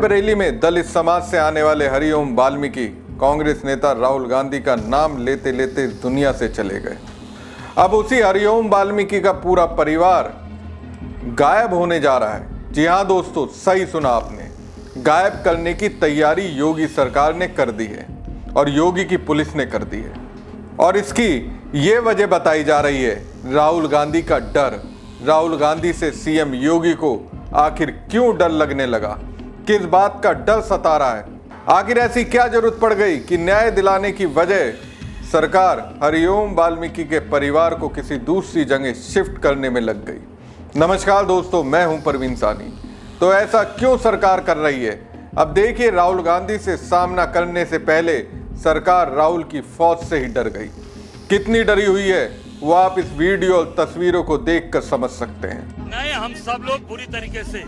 रायबरेली में दलित समाज से आने वाले हरिओम वाल्मीकि कांग्रेस नेता राहुल गांधी का नाम लेते लेते दुनिया से चले गए। अब उसी हरिओम वाल्मीकि का पूरा परिवार गायब होने जा रहा है। जी हाँ दोस्तों, सही सुना आपने, गायब करने की तैयारी योगी सरकार ने कर दी है और योगी की पुलिस ने कर दी है। और इसकी ये वजह बताई जा रही है राहुल गांधी का डर। राहुल गांधी से सीएम योगी को आखिर क्यों डर लगने लगा, किस बात का डर सता रहा है, आखिर ऐसी क्या जरूरत पड़ गई कि न्याय दिलाने की वजह सरकार हरिओम वाल्मीकि के परिवार को किसी दूसरी जगह शिफ्ट करने में लग गई। नमस्कार दोस्तों, मैं हूं परवीन सानी। तो ऐसा क्यों सरकार कर रही है? अब देखिए, राहुल गांधी से सामना करने से पहले सरकार राहुल की फौज से ही डर गई। कितनी डरी हुई है वो आप इस वीडियो और तस्वीरों को देखकर समझ सकते हैं। नहीं, हम सब लोग पूरी तरीके से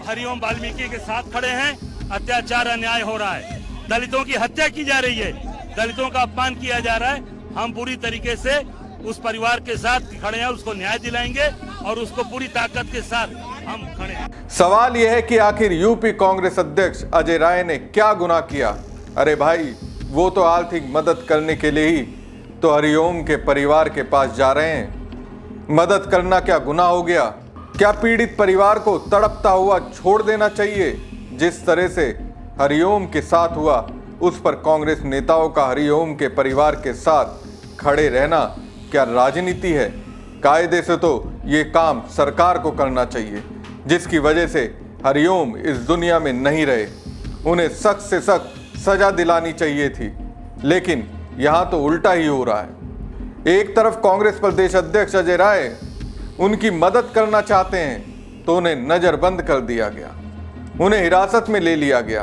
हरिओम वाल्मीकि के साथ खड़े हैं। अत्याचार अन्याय हो रहा है, दलितों की हत्या की जा रही है, दलितों का अपमान किया जा रहा है। हम पूरी तरीके से उस परिवार के साथ खड़े हैं, उसको न्याय दिलाएंगे और उसको पूरी ताकत के साथ हम खड़े हैं। सवाल यह है कि आखिर यूपी कांग्रेस अध्यक्ष अजय राय ने क्या गुनाह किया? अरे भाई, वो तो आर्थिक मदद करने के लिए ही तो हरिओम के परिवार के पास जा रहे हैं। मदद करना क्या गुनाह हो गया? क्या पीड़ित परिवार को तड़पता हुआ छोड़ देना चाहिए? जिस तरह से हरिओम के साथ हुआ, उस पर कांग्रेस नेताओं का हरिओम के परिवार के साथ खड़े रहना क्या राजनीति है? कायदे से तो ये काम सरकार को करना चाहिए, जिसकी वजह से हरिओम इस दुनिया में नहीं रहे। उन्हें सख्त से सख्त सजा दिलानी चाहिए थी, लेकिन यहाँ तो उल्टा ही हो रहा है। एक तरफ कांग्रेस प्रदेश अध्यक्ष अजय राय उनकी मदद करना चाहते हैं तो उन्हें नजरबंद कर दिया गया, उन्हें हिरासत में ले लिया गया।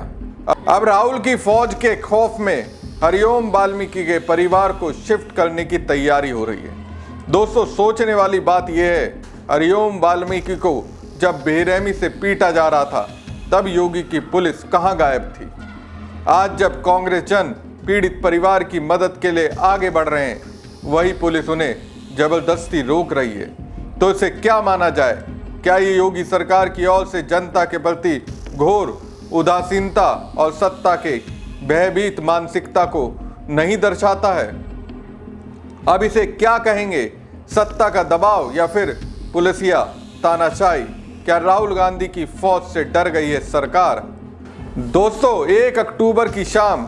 अब राहुल की फौज के खौफ में हरिओम वाल्मीकि के परिवार को शिफ्ट करने की तैयारी हो रही है। दोस्तों, सोचने वाली बात यह है, हरिओम वाल्मीकि को जब बेरहमी से पीटा जा रहा था, तब योगी की पुलिस कहां गायब थी? आज जब कांग्रेस जन पीड़ित परिवार की मदद के लिए आगे बढ़ रहे हैं, वही पुलिस उन्हें जबरदस्ती रोक रही है। तो इसे क्या माना जाए? क्या ये योगी सरकार की ओर से जनता के प्रति घोर उदासीनता और सत्ता के भयभीत मानसिकता को नहीं दर्शाता है? अब इसे क्या कहेंगे, सत्ता का दबाव या फिर पुलिसिया तानाशाही? क्या राहुल गांधी की फौज से डर गई है सरकार? दोस्तों, 1 अक्टूबर की शाम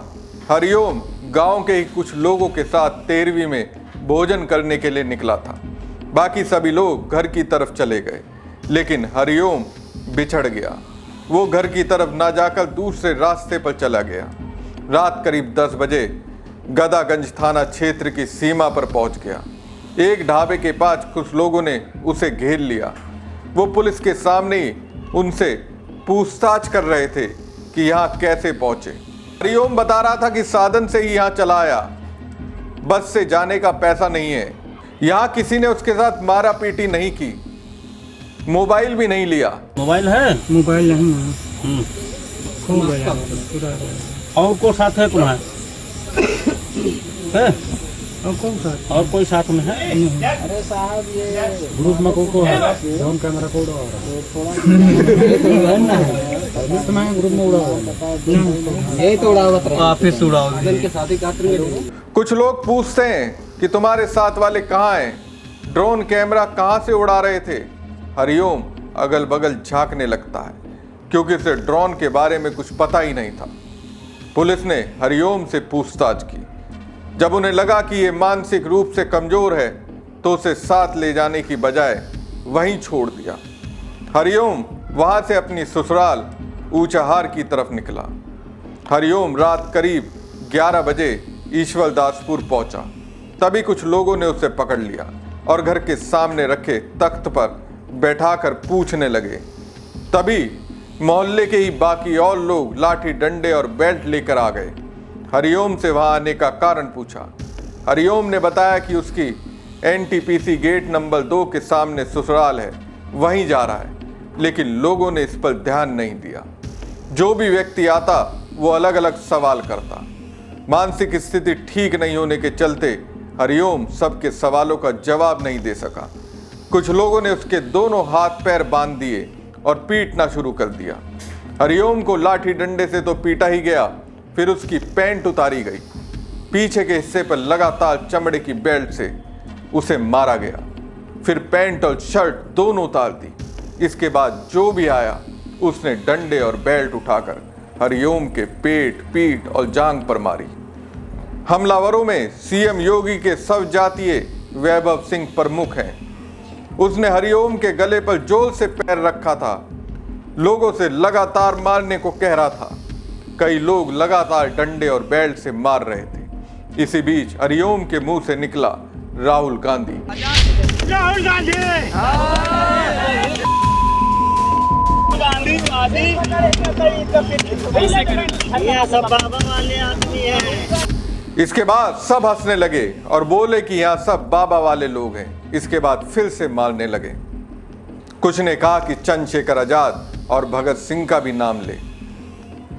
हरिओम गांव के ही कुछ लोगों के साथ 13वीं में भोजन करने के लिए निकला था। बाकी सभी लोग घर की तरफ चले गए, लेकिन हरिओम बिछड़ गया। वो घर की तरफ ना जाकर दूसरे रास्ते पर चला गया। रात करीब 10 बजे गदागंज थाना क्षेत्र की सीमा पर पहुंच गया। एक ढाबे के पास कुछ लोगों ने उसे घेर लिया। वो पुलिस के सामने ही उनसे पूछताछ कर रहे थे कि यहाँ कैसे पहुंचे। हरिओम बता रहा था कि साधन से ही यहाँ चला आया, बस से जाने का पैसा नहीं है। यहाँ किसी ने उसके साथ मारा पीटी नहीं की, मोबाइल भी नहीं लिया। मोबाइल है? मोबाइल नहीं है। खो गया पूरा। और को साथ है? कौन है? और कौन साथ? और कोई साथ में है? अरे साहब, ये ग्रुप में को है, ड्रोन कैमरा कोड और थोड़ा ग्रुप में उड़ा यही तो उड़ावत रहा, ऑफिस उड़ाओ के साथ ही काट रहे। कुछ लोग पूछते हैं कि तुम्हारे साथ वाले कहाँ हैं? ड्रोन कैमरा कहाँ से उड़ा रहे थे? हरिओम अगल बगल झांकने लगता है, क्योंकि उसे ड्रोन के बारे में कुछ पता ही नहीं था। पुलिस ने हरिओम से पूछताछ की। जब उन्हें लगा कि ये मानसिक रूप से कमजोर है, तो उसे साथ ले जाने की बजाय वहीं छोड़ दिया। हरिओम वहां से अपनी ससुराल ऊंचाहार की तरफ निकला। हरिओम रात करीब 11 बजे ईश्वरदासपुर पहुंचा। तभी कुछ लोगों ने उसे पकड़ लिया और घर के सामने रखे तख्त पर बैठाकर पूछने लगे। तभी मोहल्ले के ही बाकी और लोग लाठी डंडे और बेल्ट लेकर आ गए। हरिओम से वहां आने का कारण पूछा। हरिओम ने बताया कि उसकी एनटीपीसी गेट नंबर 2 के सामने ससुराल है, वहीं जा रहा है। लेकिन लोगों ने इस पर ध्यान नहीं दिया। जो भी व्यक्ति आता वो अलग अलग सवाल करता। मानसिक स्थिति ठीक नहीं होने के चलते हरिओम सबके सवालों का जवाब नहीं दे सका। कुछ लोगों ने उसके दोनों हाथ पैर बांध दिए और पीटना शुरू कर दिया। हरिओम को लाठी डंडे से तो पीटा ही गया, फिर उसकी पैंट उतारी गई। पीछे के हिस्से पर लगातार चमड़े की बेल्ट से उसे मारा गया, फिर पैंट और शर्ट दोनों उतार दी। इसके बाद जो भी आया उसने डंडे और बेल्ट उठाकर हरिओम के पेट, पीठ और जांघ पर मारी। हमलावरों में सीएम योगी के स्वजातीय वैभव सिंह प्रमुख हैं। उसने हरिओम के गले पर जोर से पैर रखा था, लोगों से लगातार मारने को कह रहा था। कई लोग लगातार डंडे और बेल्ट से मार रहे थे। इसी बीच हरिओम के मुंह से निकला राहुल गांधी। राहुल गांधी सब बाबा वाले आदमी हैं। इसके बाद सब हंसने लगे और बोले कि यहाँ सब बाबा वाले लोग हैं। इसके बाद फिर से मारने लगे। कुछ ने कहा कि चंद्रशेखर आजाद और भगत सिंह का भी नाम ले।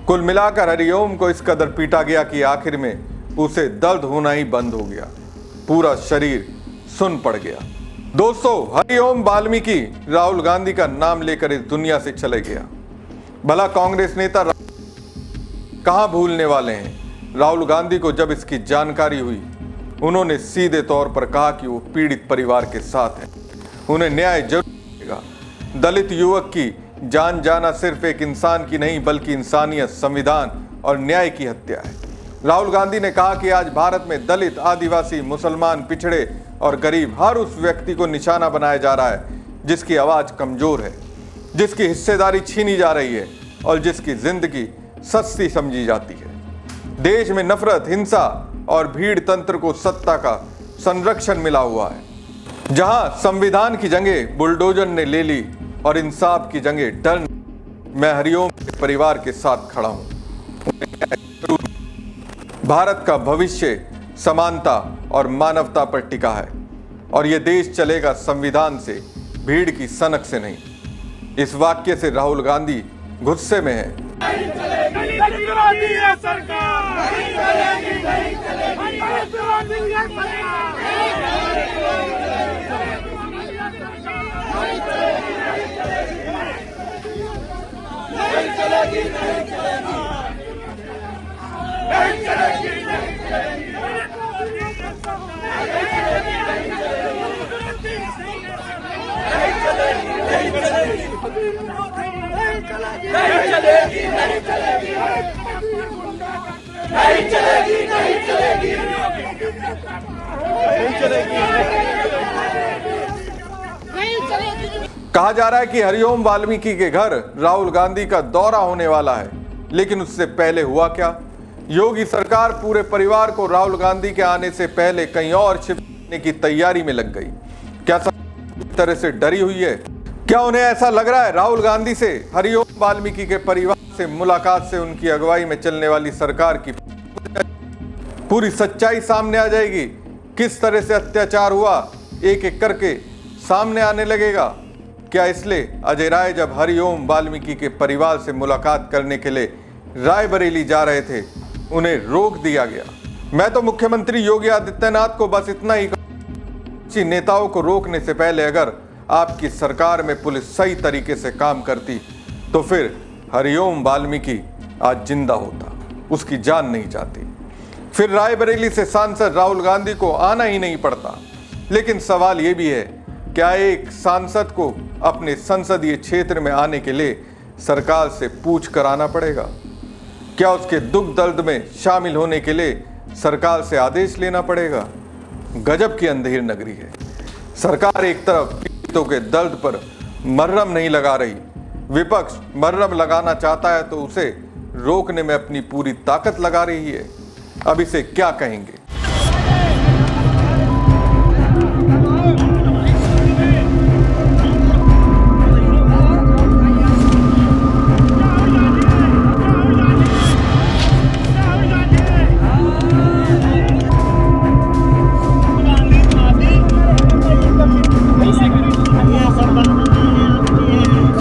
कुल मिलाकर हरिओम को इस कदर पीटा गया कि आखिर में उसे दर्द होना ही बंद हो गया, पूरा शरीर सुन पड़ गया। दोस्तों, हरिओम वाल्मीकि राहुल गांधी का नाम लेकर इस दुनिया से चले गया। भला कांग्रेस नेता कहां भूलने वाले हैं। राहुल गांधी को जब इसकी जानकारी हुई, उन्होंने सीधे तौर पर कहा कि वो पीड़ित परिवार के साथ हैं, उन्हें न्याय जरूर मिलेगा। दलित युवक की जान जाना सिर्फ एक इंसान की नहीं बल्कि इंसानियत, संविधान और न्याय की हत्या है। राहुल गांधी ने कहा कि आज भारत में दलित, आदिवासी, मुसलमान, पिछड़े और गरीब हर उस व्यक्ति को निशाना बनाया जा रहा है जिसकी आवाज कमजोर है, जिसकी हिस्सेदारी छीनी जा रही है और जिसकी जिंदगी सस्ती समझी जाती है। देश में नफरत, हिंसा और भीड़ तंत्र को सत्ता का संरक्षण मिला हुआ है। जहां संविधान की जगह बुलडोजर ने ले ली और इंसाफ की जगह डर, मैं हरिओम के परिवार के साथ खड़ा हूं। भारत का भविष्य समानता और मानवता पर टिका है और यह देश चलेगा संविधान से, भीड़ की सनक से नहीं। इस वाक्य से राहुल गांधी गुस्से में है। कहा जा रहा है कि हरिओम वाल्मीकि के घर राहुल गांधी का दौरा होने वाला है, लेकिन उससे पहले हुआ क्या? योगी सरकार पूरे परिवार को राहुल गांधी के आने से पहले कहीं और छिपने की तैयारी में लग गई। क्या सब तरह से डरी हुई है? क्या उन्हें ऐसा लग रहा है राहुल गांधी से, हरिओम वाल्मीकि के परिवार से मुलाकात से उनकी अगुवाई में चलने वाली सरकार की पूरी सच्चाई सामने आ जाएगी? किस तरह से अत्याचार हुआ एक एक करके सामने आने लगेगा। क्या इसलिए अजय राय जब हरिओम वाल्मीकि के परिवार से मुलाकात करने के लिए रायबरेली जा रहे थे, उन्हें रोक दिया गया? मैं तो मुख्यमंत्री योगी आदित्यनाथ को बस इतना ही कहूंगा, नेताओं को रोकने से पहले अगर आपकी सरकार में पुलिस सही तरीके से काम करती तो फिर हरिओम वाल्मीकि आज जिंदा होता, उसकी जान नहीं जाती, फिर रायबरेली से सांसद राहुल गांधी को आना ही नहीं पड़ता। लेकिन सवाल यह भी है, क्या एक सांसद को अपने संसदीय क्षेत्र में आने के लिए सरकार से पूछ कर आना पड़ेगा? क्या उसके दुख दर्द में शामिल होने के लिए सरकार से आदेश लेना पड़ेगा? गजब की अंधेर नगरी है। सरकार एक तरफ पीड़ितों के दर्द पर मरहम नहीं लगा रही, विपक्ष मरहम लगाना चाहता है तो उसे रोकने में अपनी पूरी ताकत लगा रही है। अब इसे क्या कहेंगे?